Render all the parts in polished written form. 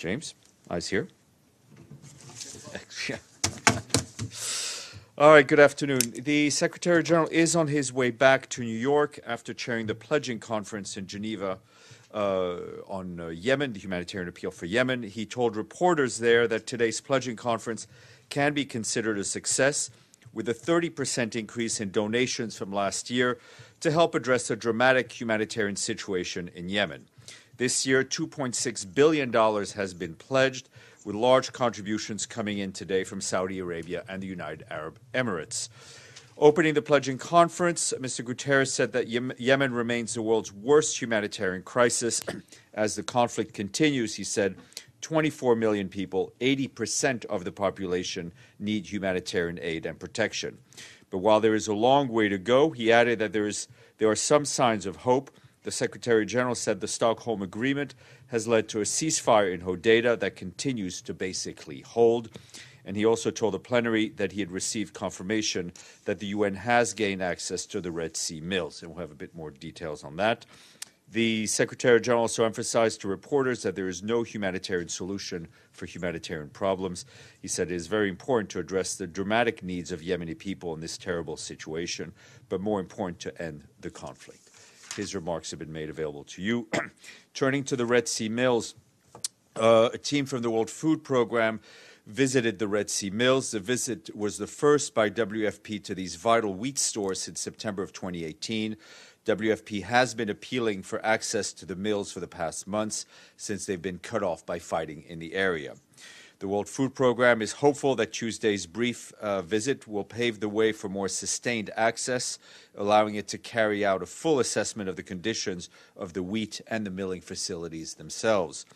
James, eyes here. All right, good afternoon. The Secretary General is on his way back to New York after chairing the pledging conference in Geneva on Yemen, the humanitarian appeal for Yemen. He told reporters there that today's pledging conference can be considered a success, with a 30% increase in donations from last year to help address the dramatic humanitarian situation in Yemen. This year, $2.6 billion has been pledged, with large contributions coming in today from Saudi Arabia and the United Arab Emirates. Opening the pledging conference, Mr. Guterres said that Yemen remains the world's worst humanitarian crisis. As the conflict continues, he said, 24 million people, 80% of the population, need humanitarian aid and protection. But while there is a long way to go, he added that there are some signs of hope. The Secretary General said the Stockholm Agreement has led to a ceasefire in Hudaydah that continues to basically hold. And he also told the plenary that he had received confirmation that the UN has gained access to the Red Sea mills. And we'll have a bit more details on that. The Secretary General also emphasized to reporters that there is no humanitarian solution for humanitarian problems. He said it is very important to address the dramatic needs of Yemeni people in this terrible situation, but more important to end the conflict. His remarks have been made available to you. Turning to the Red Sea mills, a team from the World Food Programme visited the Red Sea mills. The visit was the first by WFP to these vital wheat stores since September of 2018. WFP has been appealing for access to the mills for the past months since they've been cut off by fighting in the area. The World Food Programme is hopeful that Tuesday's brief visit will pave the way for more sustained access, allowing it to carry out a full assessment of the conditions of the wheat and the milling facilities themselves.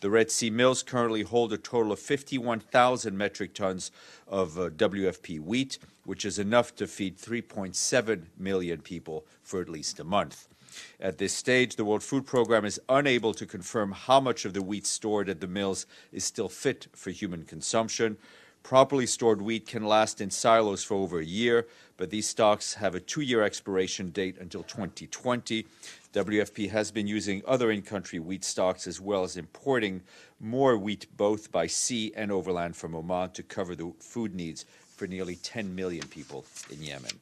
The Red Sea mills currently hold a total of 51,000 metric tons of WFP wheat, which is enough to feed 3.7 million people for at least a month. At this stage, the World Food Programme is unable to confirm how much of the wheat stored at the mills is still fit for human consumption. Properly stored wheat can last in silos for over a year, but these stocks have a 2-year expiration date until 2020. WFP has been using other in-country wheat stocks as well as importing more wheat both by sea and overland from Oman to cover the food needs for nearly 10 million people in Yemen.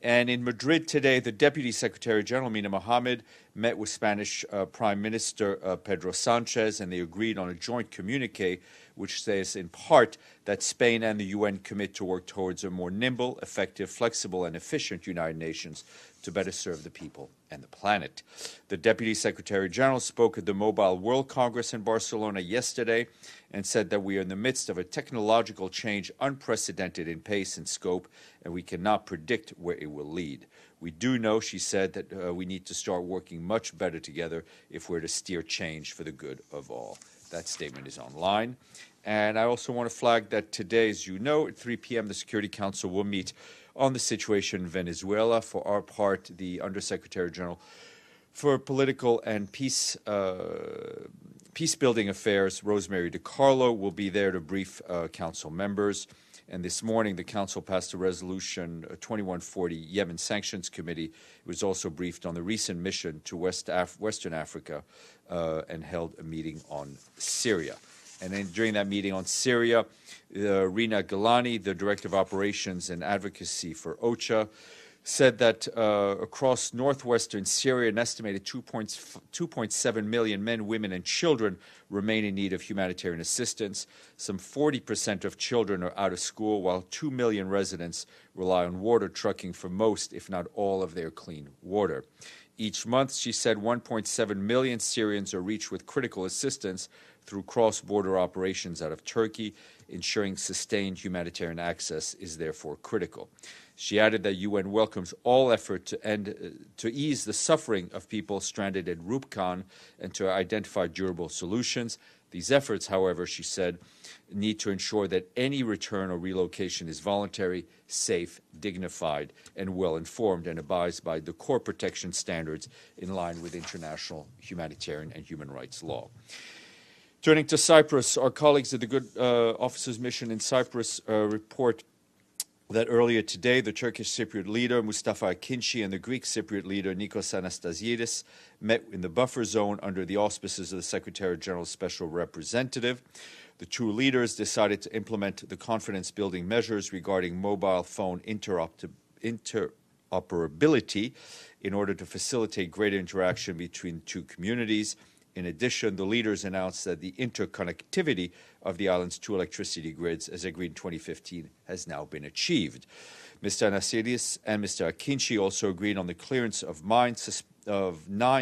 And in Madrid today, the Deputy Secretary General, Mina Mohamed, met with Spanish Prime Minister Pedro Sanchez, and they agreed on a joint communique which says in part that Spain and the UN commit to work towards a more nimble, effective, flexible, and efficient United Nations to better serve the people and the planet. The Deputy Secretary General spoke at the Mobile World Congress in Barcelona yesterday and said that we are in the midst of a technological change unprecedented in pace and scope, and we cannot predict where it will lead. We do know, she said, that we need to start working much better together if we're to steer change for the good of all. That statement is online. And I also want to flag that today, as you know, at 3 p.m., the Security Council will meet on the situation in Venezuela. For our part, the Undersecretary General for Political and Peacebuilding Affairs, Rosemary DiCarlo, will be there to brief Council members. And this morning, the Council passed a resolution 2140 Yemen Sanctions Committee. It was also briefed on the recent mission to Western Africa and held a meeting on Syria. And then during that meeting on Syria, Rina Galani, the Director of Operations and Advocacy for OCHA, said that across northwestern Syria, an estimated 2.7 million men, women, and children remain in need of humanitarian assistance. Some 40% of children are out of school, while 2 million residents rely on water trucking for most, if not all, of their clean water. Each month, she said, 1.7 million Syrians are reached with critical assistance through cross-border operations out of Turkey. Ensuring sustained humanitarian access is therefore critical. She added that UN welcomes all effort to ease the suffering of people stranded at Rubkan and to identify durable solutions. These efforts, however, she said, need to ensure that any return or relocation is voluntary, safe, dignified, and well-informed, and abides by the core protection standards in line with international humanitarian and human rights law. Turning to Cyprus, our colleagues at the Good Officers Mission in Cyprus report that earlier today, the Turkish Cypriot leader, Mustafa Akinci, and the Greek Cypriot leader, Nikos Anastasiadis, met in the buffer zone under the auspices of the Secretary General's Special Representative. The two leaders decided to implement the confidence-building measures regarding mobile phone interoperability in order to facilitate greater interaction between two communities. In addition, the leaders announced that the interconnectivity of the island's two electricity grids, as agreed in 2015, has now been achieved. Mr. Anastasiadis and Mr. Akinci also agreed on the clearance of 9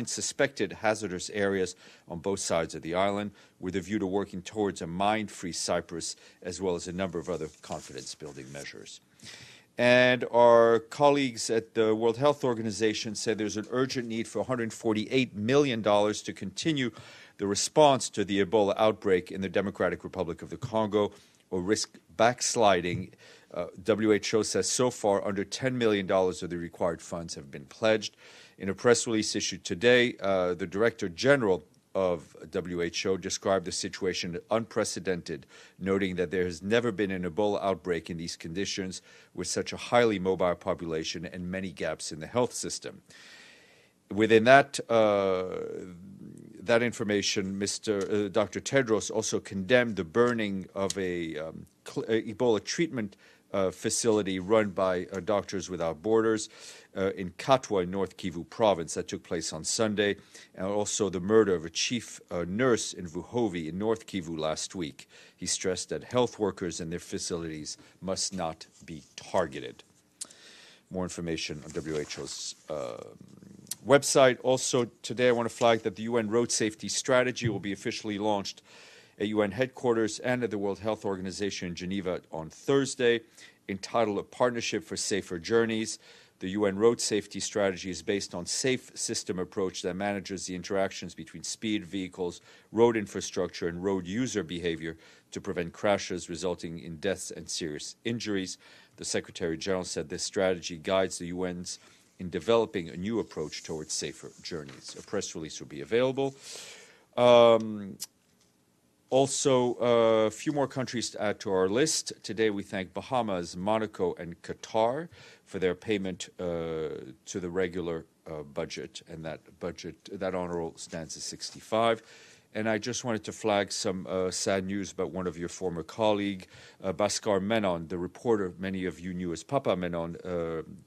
suspected hazardous areas on both sides of the island, with a view to working towards a mine-free Cyprus, as well as a number of other confidence-building measures. And our colleagues at the World Health Organization said there's an urgent need for $148 million to continue the response to the Ebola outbreak in the Democratic Republic of the Congo, or risk backsliding. WHO says so far under $10 million of the required funds have been pledged. In a press release issued today, the Director General of WHO described the situation as unprecedented, noting that there has never been an Ebola outbreak in these conditions with such a highly mobile population and many gaps in the health system. Within that information, Dr. Tedros also condemned the burning of a Ebola treatment facility run by Doctors Without Borders in Katwa in North Kivu province that took place on Sunday, and also the murder of a chief nurse in Vuhovi in North Kivu last week. He stressed that health workers and their facilities must not be targeted. More information on WHO's website. Also today I want to flag that the UN Road Safety Strategy will be officially launched at UN headquarters and at the World Health Organization in Geneva on Thursday. Entitled A Partnership for Safer Journeys, the UN Road Safety Strategy is based on a safe system approach that manages the interactions between speed, vehicles, road infrastructure, and road user behavior to prevent crashes resulting in deaths and serious injuries. The Secretary General said this strategy guides the UN's in developing a new approach towards safer journeys. A press release will be available. Also, a few more countries to add to our list. Today we thank Bahamas, Monaco, and Qatar for their payment to the regular budget, and that honor roll stands at 65. And I just wanted to flag some sad news about one of your former colleague, Bhaskar Menon, the reporter many of you knew as Papa Menon,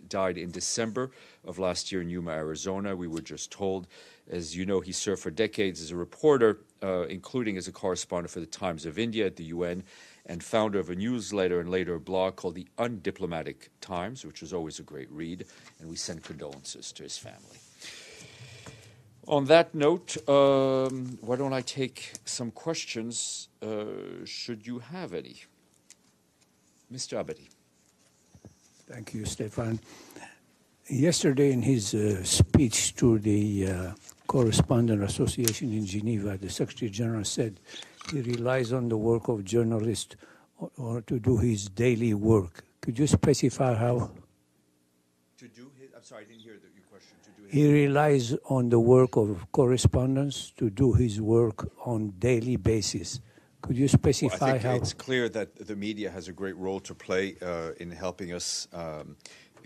died in December of last year in Yuma, Arizona. We were just told. As you know, he served for decades as a reporter, including as a correspondent for the Times of India at the UN, and founder of a newsletter and later a blog called the Undiplomatic Times, which was always a great read, and we send condolences to his family. On that note, why don't I take some questions, should you have any? Mr. Abadi. Thank you, Stéphane. Yesterday in his speech to the Correspondent Association in Geneva, the Secretary General said he relies on the work of journalists or to do his daily work. Could you specify how? To do his, I'm sorry, I didn't hear your question. To do his He relies on the work of correspondents to do his work on daily basis. Could you specify I think how? It's clear that the media has a great role to play in helping us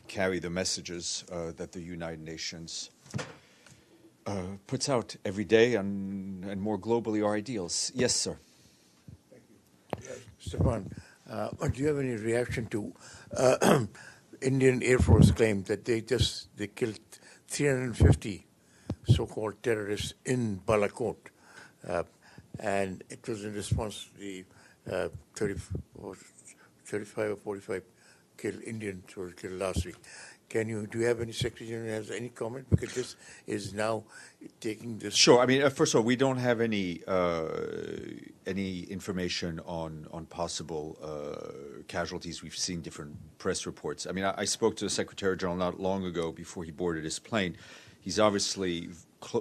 carry the messages that the United Nations puts out every day and more globally our ideals. Yes, sir. Thank you. Yes, Stéphane, do you have any reaction to Indian Air Force claim that they killed 350 so-called terrorists in Balakot, and it was in response to the 35 or 45 Indians were killed last week. Do you have any Secretary General has any comment? Because this is now taking this. Sure. I mean, first of all, we don't have any information on possible casualties. We've seen different press reports. I mean, I spoke to the Secretary General not long ago before he boarded his plane. He's obviously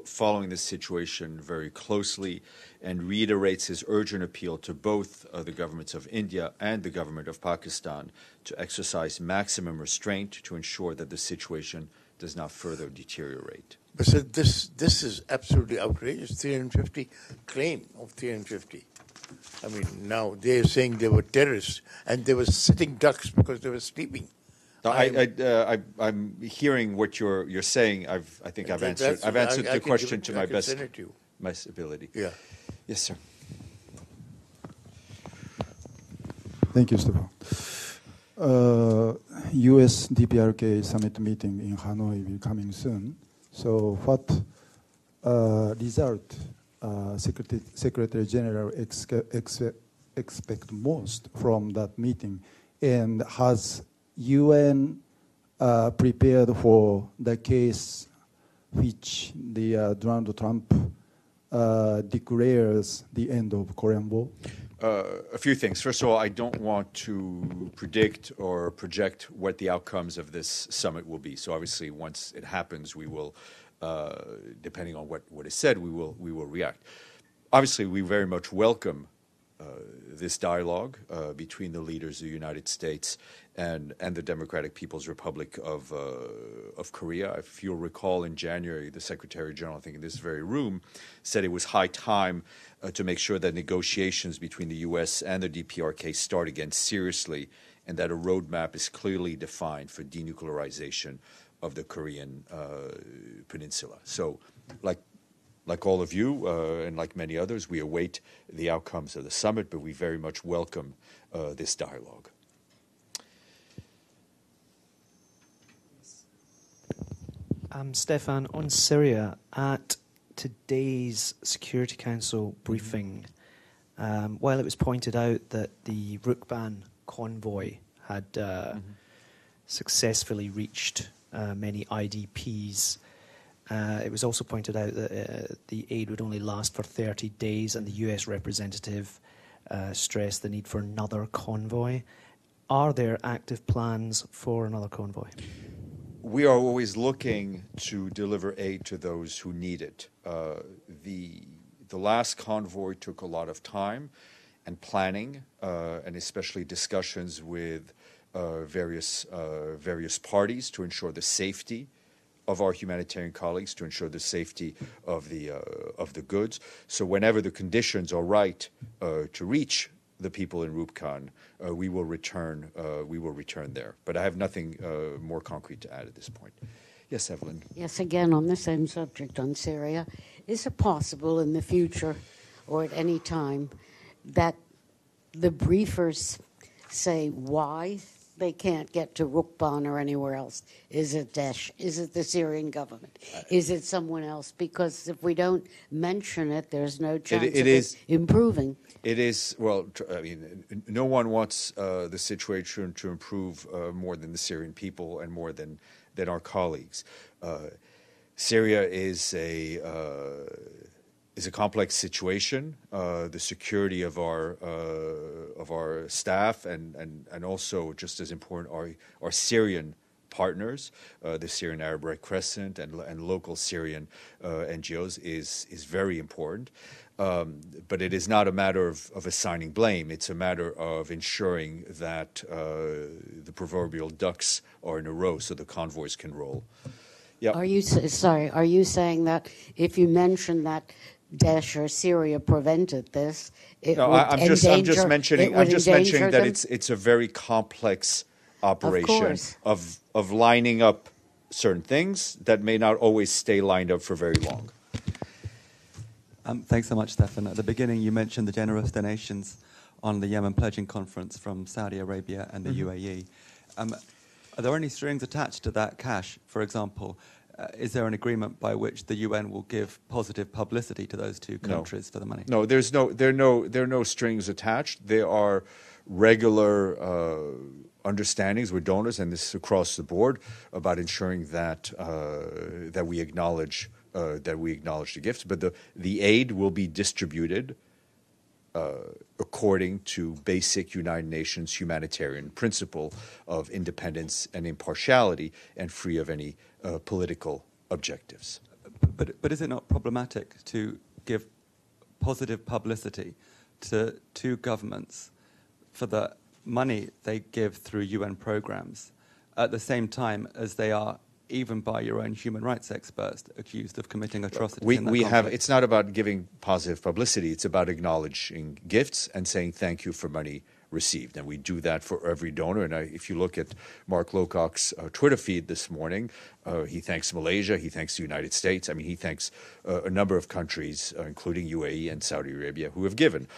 following this situation very closely and reiterates his urgent appeal to both the governments of India and the government of Pakistan to exercise maximum restraint to ensure that the situation does not further deteriorate. But so this is absolutely outrageous. 350 claim of 350. I mean, now they're saying they were terrorists and they were sitting ducks because they were sleeping. I'm hearing what you're saying. I think I've answered the question to my best ability. Yeah. Yes, sir. Thank you, Stéphane. U.S. DPRK summit meeting in Hanoi will be coming soon. So, what result Secretary General expect most from that meeting, and has UN prepared for the case which the Donald Trump declares the end of Korean War? A few things. First of all, I don't want to predict or project what the outcomes of this summit will be. So obviously, once it happens, we will, depending on what is said, we will react. Obviously, we very much welcome this dialogue between the leaders of the United States and the Democratic People's Republic of Korea. If you'll recall, in January, the Secretary General, I think in this very room, said it was high time to make sure that negotiations between the U.S. and the DPRK start again seriously, and that a roadmap is clearly defined for denuclearization of the Korean peninsula. So, like all of you and like many others, we await the outcomes of the summit, but we very much welcome this dialogue. Stéphane, on Syria, at today's Security Council briefing, while it was pointed out that the Rukban convoy had successfully reached many IDPs, it was also pointed out that the aid would only last for 30 days, and the US representative stressed the need for another convoy. Are there active plans for another convoy? We are always looking to deliver aid to those who need it. The last convoy took a lot of time and planning, and especially discussions with various parties to ensure the safety of our humanitarian colleagues, to ensure the safety of the goods. So whenever the conditions are right to reach the people in Rubkan, we will return there. But I have nothing more concrete to add at this point. Yes, Evelyn. Yes, again on the same subject on Syria. Is it possible in the future or at any time that the briefers say why they can't get to Rukban or anywhere else? Is it Daesh? Is it the Syrian government? Is it someone else? Because if we don't mention it, there's no chance of it improving. It is, well, I mean, no one wants the situation to improve more than the Syrian people and more than our colleagues. Syria is a complex situation. The security of our staff and also, just as important, our Syrian partners, the Syrian Arab Red Crescent and local Syrian NGOs is very important. But it is not a matter of assigning blame. It's a matter of ensuring that the proverbial ducks are in a row so the convoys can roll. Yep. Are you saying that if you mention that Daesh or Syria prevented this, I'm just mentioning that it's a very complex operation of lining up certain things that may not always stay lined up for very long. Thanks so much, Stéphane. At the beginning, you mentioned the generous donations on the Yemen pledging conference from Saudi Arabia and the UAE. Are there any strings attached to that cash? For example, is there an agreement by which the UN will give positive publicity to those two countries for the money? No, there are no strings attached. There are regular understandings with donors, and this is across the board, about ensuring that that we acknowledge the gifts. But the aid will be distributed according to basic United Nations humanitarian principle of independence and impartiality, and free of any political objectives. But is it not problematic to give positive publicity to two governments for the money they give through UN programs at the same time as they are even by your own human rights experts accused of committing atrocities. We have. It's not about giving positive publicity. It's about acknowledging gifts and saying thank you for money received, and we do that for every donor. And if you look at Mark Lowcock's Twitter feed this morning, he thanks Malaysia, he thanks the United States. I mean, he thanks a number of countries, including UAE and Saudi Arabia, who have given.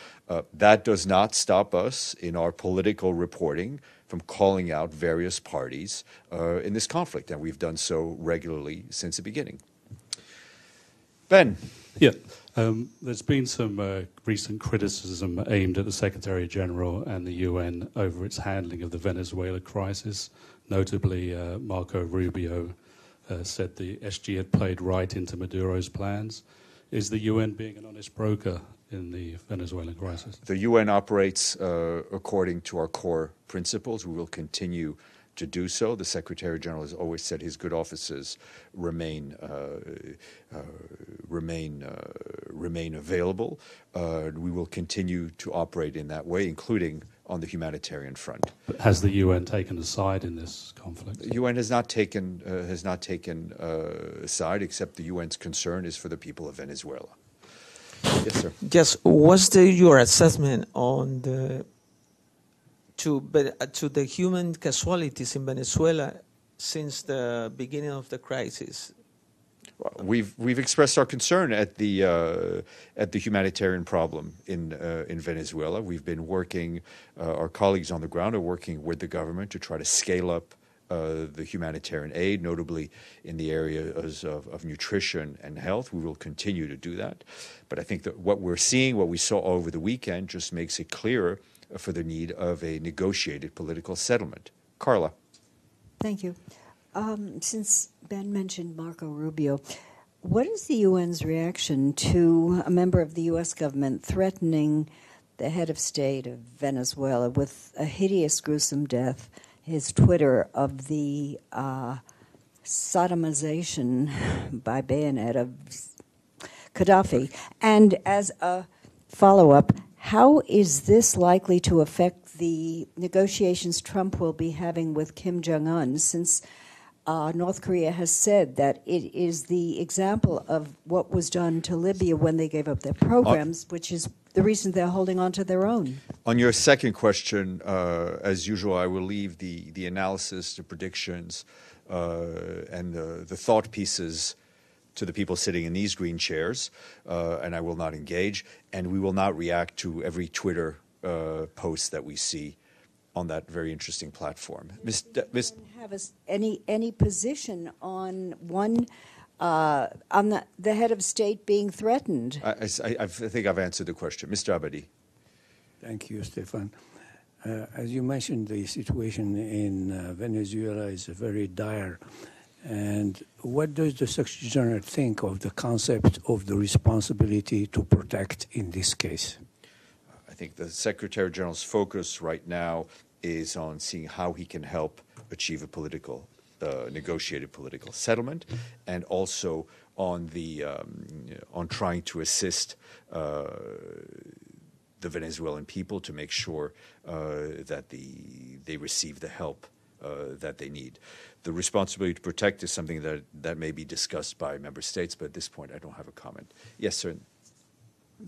That does not stop us in our political reporting from calling out various parties in this conflict, and we've done so regularly since the beginning. Ben. Yeah, there's been some recent criticism aimed at the Secretary General and the UN over its handling of the Venezuela crisis. Notably, Marco Rubio said the SG had played right into Maduro's plans. Is the UN being an honest broker in the Venezuelan crisis? The UN operates according to our core principles. We will continue to do so. The Secretary General has always said his good offices remain available. We will continue to operate in that way, including on the humanitarian front. But has the UN taken a side in this conflict? The UN has not taken a side, except the UN's concern is for the people of Venezuela. Yes, sir. Yes. What's your assessment on to the human casualties in Venezuela since the beginning of the crisis? We've expressed our concern at the humanitarian problem in Venezuela. We've been working. Our colleagues on the ground are working with the government to try to scale up the humanitarian aid, notably in the areas of nutrition and health. We will continue to do that. But I think that what we're seeing, what we saw over the weekend, just makes it clearer for the need of a negotiated political settlement. Carla. Thank you. Since Ben mentioned Marco Rubio, what is the UN's reaction to a member of the U.S. government threatening the head of state of Venezuela with a hideous, gruesome death? His Twitter of the sodomization by bayonet of Gaddafi. And as a follow-up, how is this likely to affect the negotiations Trump will be having with Kim Jong-un, since North Korea has said that it is the example of what was done to Libya when they gave up their programs, which is the reason they're holding on to their own? On your second question, as usual, I will leave the analysis, the predictions, and the thought pieces to the people sitting in these green chairs, and I will not engage, and we will not react to every Twitter post that we see on that very interesting platform. Have any position on one on the head of state being threatened? I think I've answered the question. Mr. Abadi. Thank you, Stéphane. As you mentioned, the situation in Venezuela is very dire. And what does the Secretary General think of the concept of the responsibility to protect in this case? I think the Secretary General's focus right now is on seeing how he can help achieve a negotiated political settlement, and also on trying to assist the Venezuelan people to make sure that they receive the help that they need. The responsibility to protect is something that may be discussed by member states, but at this point I don't have a comment. Yes, sir.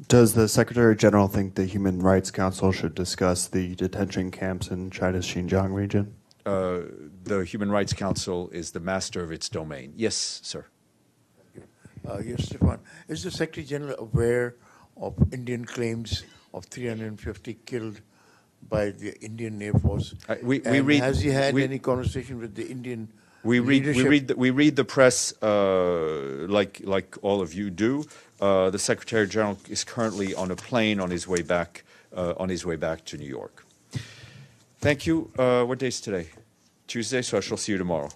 Does the Secretary General think the Human Rights Council should discuss the detention camps in China's Xinjiang region? The Human Rights Council is the master of its domain. Yes, sir. Yes, Stéphane. Is the Secretary General aware of Indian claims of 350 killed by the Indian Air Force? Has he had any conversation with the Indian leadership? We read the press like all of you do. The Secretary General is currently on a plane on his way back to New York. Thank you. What day is today? Tuesday, so I shall see you tomorrow.